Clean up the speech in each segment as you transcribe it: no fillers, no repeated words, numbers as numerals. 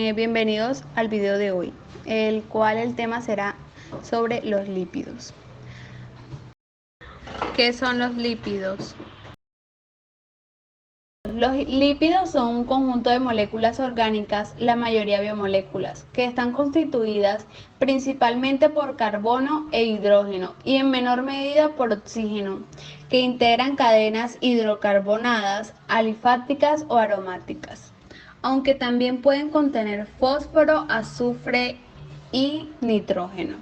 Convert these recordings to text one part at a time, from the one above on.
Bienvenidos al video de hoy, el cual el tema será sobre los lípidos. ¿Qué son los lípidos? Los lípidos son un conjunto de moléculas orgánicas, la mayoría biomoléculas, que están constituidas principalmente por carbono e hidrógeno y en menor medida por oxígeno, que integran cadenas hidrocarbonadas, alifáticas o aromáticas, aunque también pueden contener fósforo, azufre y nitrógeno.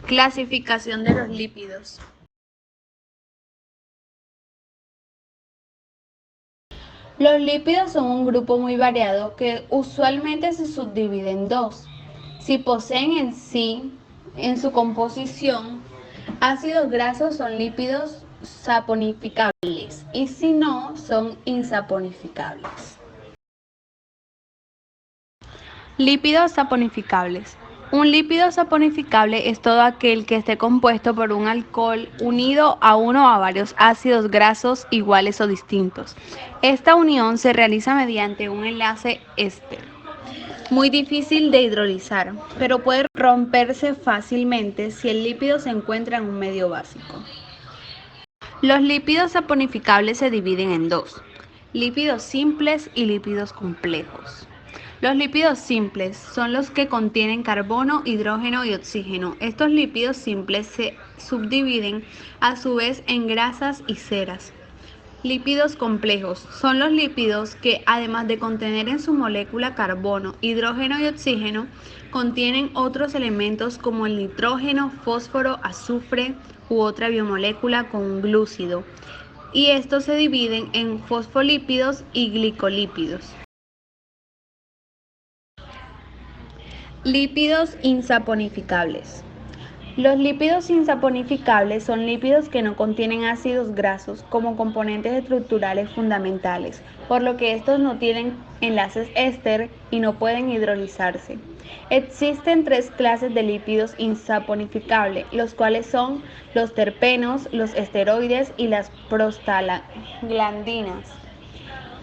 Clasificación de los lípidos. Los lípidos son un grupo muy variado que usualmente se subdivide en dos. Si poseen en su composición, ácidos grasos, son lípidos saponificables y si no, son insaponificables. Lípidos saponificables. Un lípido saponificable es todo aquel que esté compuesto por un alcohol unido a uno o a varios ácidos grasos iguales o distintos. Esta unión se realiza mediante un enlace éster, muy difícil de hidrolizar, pero puede romperse fácilmente si el lípido se encuentra en un medio básico. Los lípidos saponificables se dividen en dos: lípidos simples y lípidos complejos. Los lípidos simples son los que contienen carbono, hidrógeno y oxígeno. Estos lípidos simples se subdividen a su vez en grasas y ceras. Lípidos complejos son los lípidos que, además de contener en su molécula carbono, hidrógeno y oxígeno, contienen otros elementos como el nitrógeno, fósforo, azufre u otra biomolécula con un glúcido, y estos se dividen en fosfolípidos y glicolípidos. Lípidos insaponificables. Los lípidos insaponificables son lípidos que no contienen ácidos grasos como componentes estructurales fundamentales, por lo que estos no tienen enlaces éster y no pueden hidrolizarse. Existen tres clases de lípidos insaponificables, los cuales son los terpenos, los esteroides y las prostaglandinas.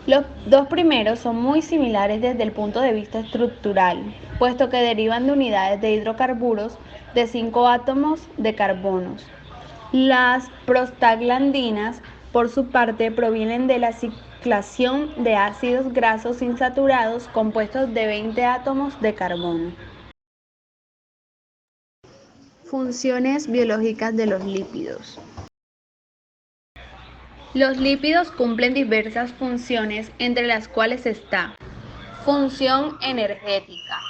Los dos primeros son muy similares desde el punto de vista estructural, puesto que derivan de unidades de hidrocarburos de 5 átomos de carbonos. Las prostaglandinas, por su parte, provienen de la ciclación de ácidos grasos insaturados compuestos de 20 átomos de carbono. Funciones biológicas de los lípidos. Los lípidos cumplen diversas funciones, entre las cuales está: función energética.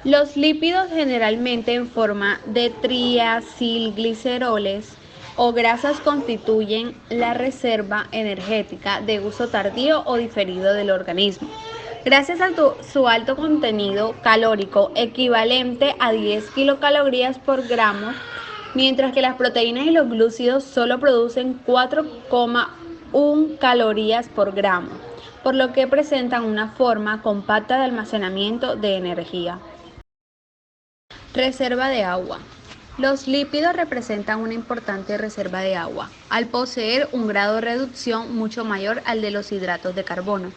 Los lípidos, generalmente en forma de triacilgliceroles o grasas, constituyen la reserva energética de uso tardío o diferido del organismo, gracias a su alto contenido calórico, equivalente a 10 kilocalorías por gramo, mientras que las proteínas y los glúcidos solo producen 4,1 calorías por gramo, por lo que presentan una forma compacta de almacenamiento de energía. Reserva de agua. Los lípidos representan una importante reserva de agua, al poseer un grado de reducción mucho mayor al de los hidratos de carbono.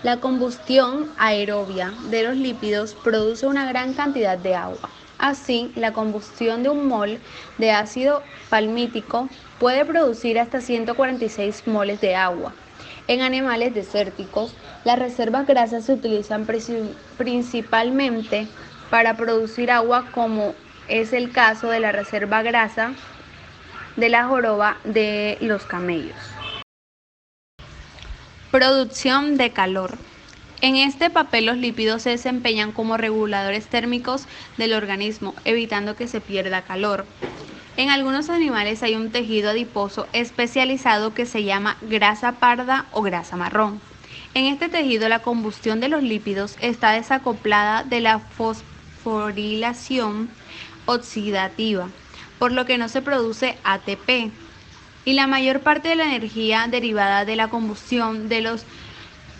La combustión aerobia de los lípidos produce una gran cantidad de agua. Así, la combustión de un mol de ácido palmítico puede producir hasta 146 moles de agua. En animales desérticos, las reservas grasas se utilizan principalmente para producir agua, como es el caso de la reserva grasa de la joroba de los camellos. Producción de calor. En este papel, los lípidos se desempeñan como reguladores térmicos del organismo, evitando que se pierda calor. En algunos animales hay un tejido adiposo especializado que se llama grasa parda o grasa marrón. En este tejido, la combustión de los lípidos está desacoplada de la fosforilación oxidativa, por lo que no se produce ATP, y la mayor parte de la energía derivada de la combustión de los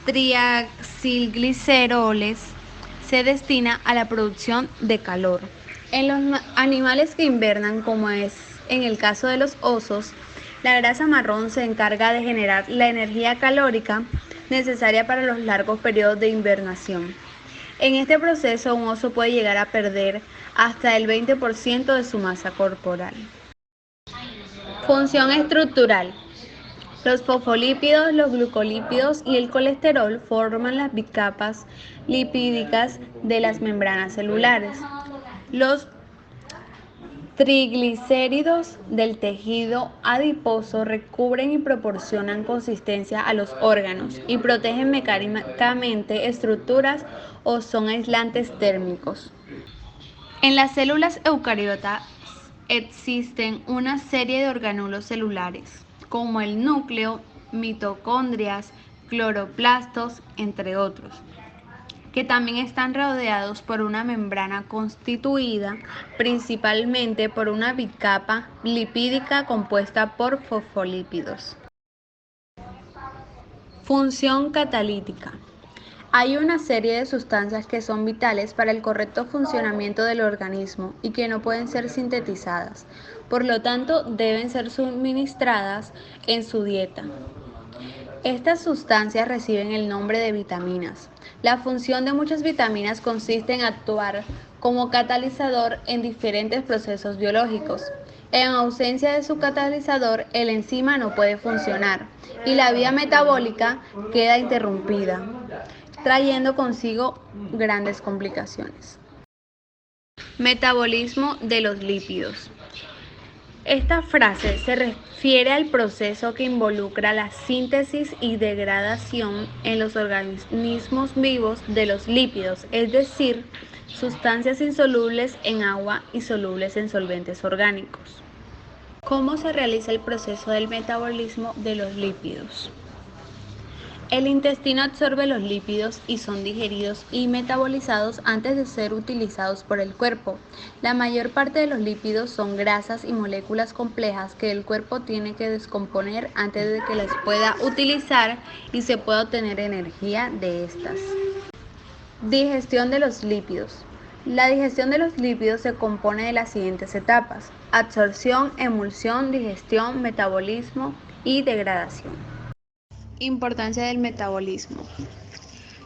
triacilgliceroles se destina a la producción de calor. En los animales que invernan, como es en el caso de los osos, la grasa marrón se encarga de generar la energía calórica necesaria para los largos periodos de hibernación. En este proceso, un oso puede llegar a perder hasta el 20% de su masa corporal. Función estructural. Los fosfolípidos, los glucolípidos y el colesterol forman las bicapas lipídicas de las membranas celulares. Los triglicéridos del tejido adiposo recubren y proporcionan consistencia a los órganos y protegen mecánicamente estructuras o son aislantes térmicos. En las células eucariotas existen una serie de orgánulos celulares, como el núcleo, mitocondrias, cloroplastos, entre otros, que también están rodeados por una membrana constituida principalmente por una bicapa lipídica compuesta por fosfolípidos. Función catalítica. Hay una serie de sustancias que son vitales para el correcto funcionamiento del organismo y que no pueden ser sintetizadas, por lo tanto deben ser suministradas en su dieta. Estas sustancias reciben el nombre de vitaminas. La función de muchas vitaminas consiste en actuar como catalizador en diferentes procesos biológicos. En ausencia de su catalizador, el enzima no puede funcionar y la vía metabólica queda interrumpida, trayendo consigo grandes complicaciones. Metabolismo de los lípidos. Esta frase se refiere al proceso que involucra la síntesis y degradación en los organismos vivos de los lípidos, es decir, sustancias insolubles en agua y solubles en solventes orgánicos. ¿Cómo se realiza el proceso del metabolismo de los lípidos? El intestino absorbe los lípidos y son digeridos y metabolizados antes de ser utilizados por el cuerpo. La mayor parte de los lípidos son grasas y moléculas complejas que el cuerpo tiene que descomponer antes de que las pueda utilizar y se pueda obtener energía de estas. Digestión de los lípidos. La digestión de los lípidos se compone de las siguientes etapas: absorción, emulsión, digestión, metabolismo y degradación. Importancia del metabolismo.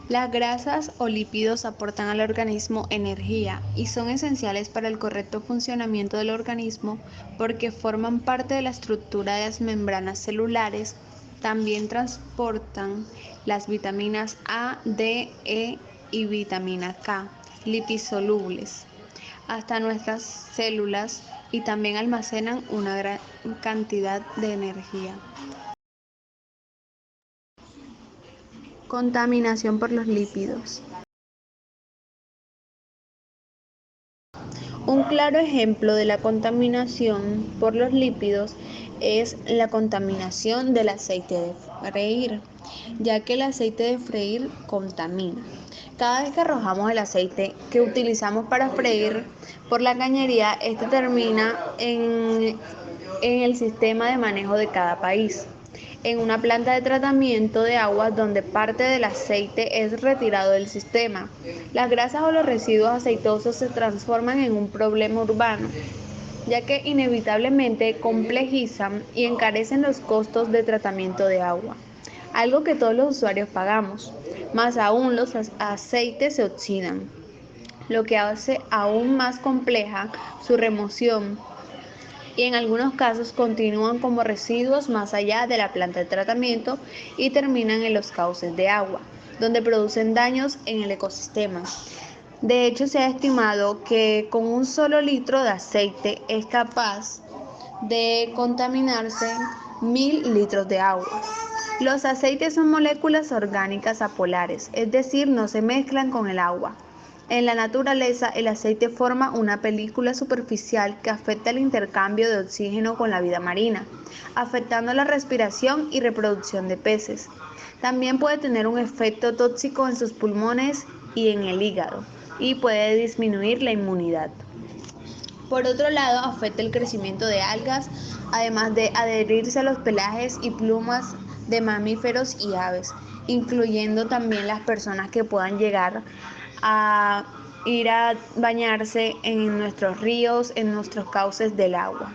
Las grasas o lípidos aportan al organismo energía y son esenciales para el correcto funcionamiento del organismo porque forman parte de la estructura de las membranas celulares. También transportan las vitaminas A, D, E y vitamina K, lipisolubles, hasta nuestras células y también almacenan una gran cantidad de energía. Contaminación por los lípidos. Un claro ejemplo de la contaminación por los lípidos es la contaminación del aceite de freír, ya que el aceite de freír contamina. Cada vez que arrojamos el aceite que utilizamos para freír por la cañería, este termina en el sistema de manejo de cada país, en una planta de tratamiento de aguas donde parte del aceite es retirado del sistema. Las grasas o los residuos aceitosos se transforman en un problema urbano, ya que inevitablemente complejizan y encarecen los costos de tratamiento de agua, algo que todos los usuarios pagamos. Más aún, los aceites se oxidan, lo que hace aún más compleja su remoción, y en algunos casos continúan como residuos más allá de la planta de tratamiento y terminan en los cauces de agua, donde producen daños en el ecosistema. De hecho, se ha estimado que con un solo litro de aceite es capaz de contaminarse 1000 litros de agua. Los aceites son moléculas orgánicas apolares, es decir, no se mezclan con el agua. En la naturaleza, el aceite forma una película superficial que afecta el intercambio de oxígeno con la vida marina, afectando la respiración y reproducción de peces. También puede tener un efecto tóxico en sus pulmones y en el hígado, y puede disminuir la inmunidad. Por otro lado, afecta el crecimiento de algas, además de adherirse a los pelajes y plumas de mamíferos y aves, incluyendo también las personas que puedan llegar a ir a bañarse en nuestros ríos, en nuestros cauces del agua.